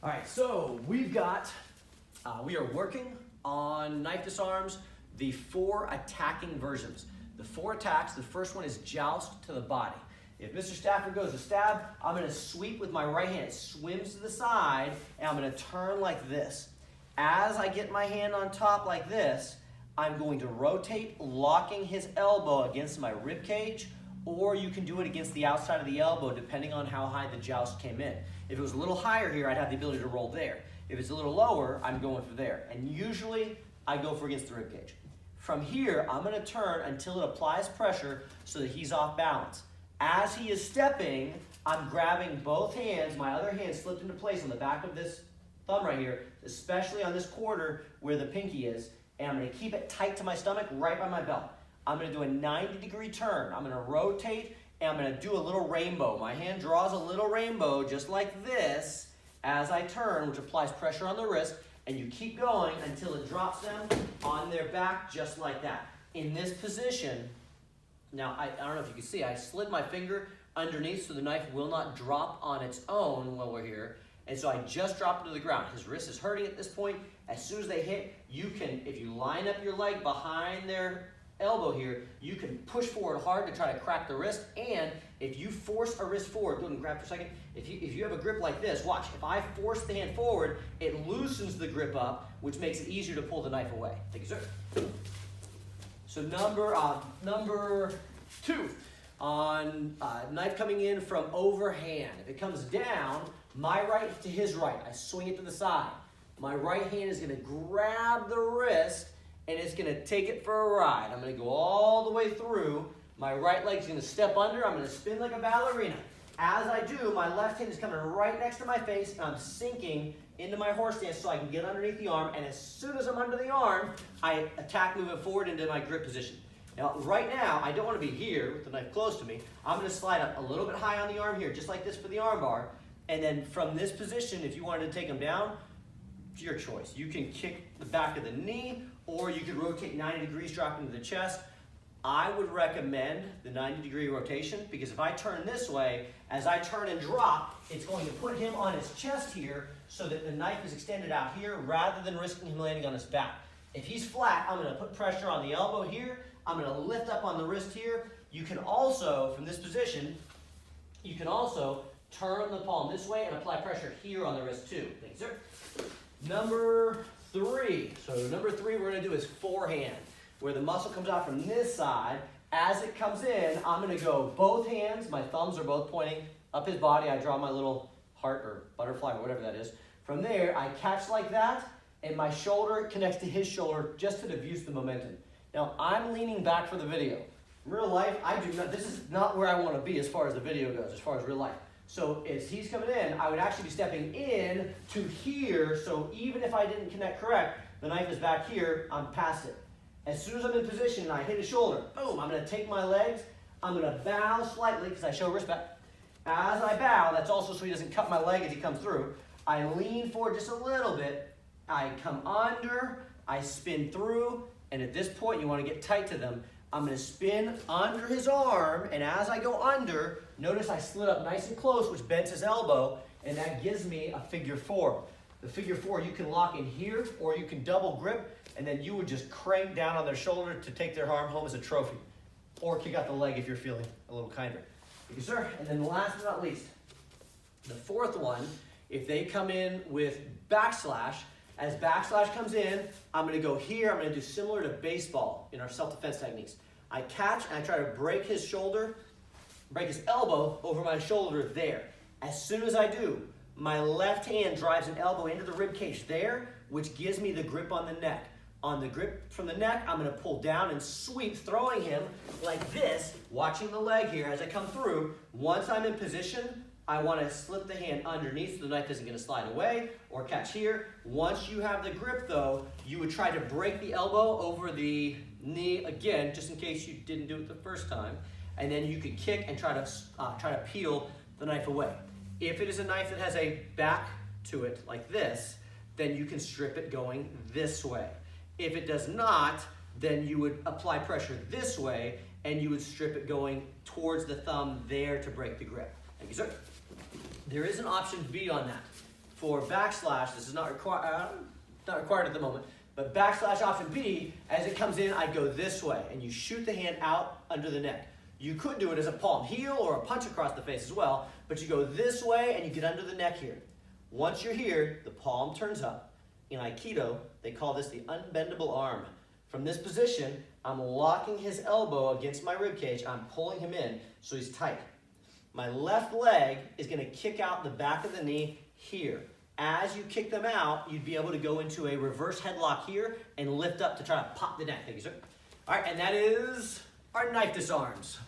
All right, so we are working on knife disarms, the 4 attacking versions. The 4 attacks, the first one is joust to the body. If Mr. Stafford goes to stab, I'm gonna sweep with my right hand. It swims to the side, and I'm gonna turn like this. As I get my hand on top like this, I'm going to rotate, locking his elbow against my rib cage, or you can do it against the outside of the elbow, depending on how high the joust came in. If it was a little higher here, I'd have the ability to roll there. If it's a little lower, I'm going for there. And usually, I go for against the rib cage. From here, I'm gonna turn until it applies pressure so that he's off balance. As he is stepping, I'm grabbing both hands, my other hand slipped into place on the back of this thumb right here, especially on this quarter where the pinky is, and I'm gonna keep it tight to my stomach, right by my belt. I'm gonna do a 90-degree turn. I'm gonna rotate, and I'm gonna do a little rainbow. My hand draws a little rainbow just like this as I turn, which applies pressure on the wrist, and you keep going until it drops them on their back just like that. In this position, now I don't know if you can see, I slid my finger underneath so the knife will not drop on its own while we're here. And so I just dropped it to the ground. His wrist is hurting at this point. As soon as they hit, you can, if you line up your leg behind their elbow here, you can push forward hard to try to crack the wrist. And if you force a wrist forward, go ahead and grab for a second. If you have a grip like this, watch, if I force the hand forward, it loosens the grip up, which makes it easier to pull the knife away. Thank you, sir. So number 2, on knife coming in from overhand. If it comes down, my right to his right, I swing it to the side. My right hand is gonna grab the wrist and it's gonna take it for a ride. I'm gonna go all the way through. My right leg's gonna step under. I'm gonna spin like a ballerina. As I do, my left hand is coming right next to my face and I'm sinking into my horse stance so I can get underneath the arm. And as soon as I'm under the arm, I attack moving forward into my grip position. Now, right now, I don't want to be here with the knife close to me. I'm going to slide up a little bit high on the arm here, just like this for the arm bar. And then from this position, if you wanted to take them down, it's your choice. You can kick the back of the knee, or you could rotate 90 degrees, drop into the chest. I would recommend the 90-degree rotation, because if I turn this way, as I turn and drop, it's going to put him on his chest here so that the knife is extended out here rather than risking him landing on his back. If he's flat, I'm going to put pressure on the elbow here. I'm going to lift up on the wrist here. You can also, from this position, you can also turn the palm this way and apply pressure here on the wrist too. Thank you, sir. Number 3. So number 3 we're going to do is forehand, where the muscle comes out from this side. As it comes in, I'm going to go both hands. My thumbs are both pointing up his body. I draw my little heart or butterfly or whatever that is. From there, I catch like that, and my shoulder connects to his shoulder just to diffuse the momentum. Now, I'm leaning back for the video. In real life, this is not where I want to be as far as the video goes, as far as real life. So as he's coming in, I would actually be stepping in to here, so even if I didn't connect correct, the knife is back here, I'm past it. As soon as I'm in position and I hit his shoulder, boom, I'm going to take my legs, I'm going to bow slightly because I show respect. As I bow, that's also so he doesn't cut my leg as he comes through. I lean forward just a little bit, I come under, I spin through, and at this point you want to get tight to them. I'm going to spin under his arm, and as I go under, notice I slid up nice and close, which bends his elbow, and that gives me a figure 4. The figure 4 you can lock in here, or you can double grip, and then you would just crank down on their shoulder to take their arm home as a trophy. Or kick out the leg if you're feeling a little kinder. Thank you, sir. And then last but not least, the 4th one, if they come in with backslash, as backslash comes in, I'm going to go here. I'm going to do similar to baseball in our self-defense techniques. I catch and I try to break his shoulder, break his elbow over my shoulder there. As soon as I do, my left hand drives an elbow into the rib cage there, which gives me the grip on the neck. On the grip from the neck, I'm going to pull down and sweep, throwing him like this, watching the leg here as I come through. Once I'm in position, I want to slip the hand underneath so the knife isn't going to slide away or catch here. Once you have the grip though, you would try to break the elbow over the knee again, just in case you didn't do it the first time. And then you could kick and try to peel the knife away. If it is a knife that has a back to it like this, then you can strip it going this way. If it does not, then you would apply pressure this way and you would strip it going towards the thumb there to break the grip. Thank you, sir. There is an option B on that. for backslash, this is not required at the moment, but backslash option B, as it comes in, I go this way, and you shoot the hand out under the neck. You could do it as a palm heel or a punch across the face as well, but you go this way and you get under the neck here. Once you're here, the palm turns up. In Aikido, they call this the unbendable arm. From this position, I'm locking his elbow against my rib cage. I'm pulling him in so he's tight. My left leg is going to kick out the back of the knee here. As you kick them out, you'd be able to go into a reverse headlock here and lift up to try to pop the neck. Thank you, sir. All right, and that is our knife disarms.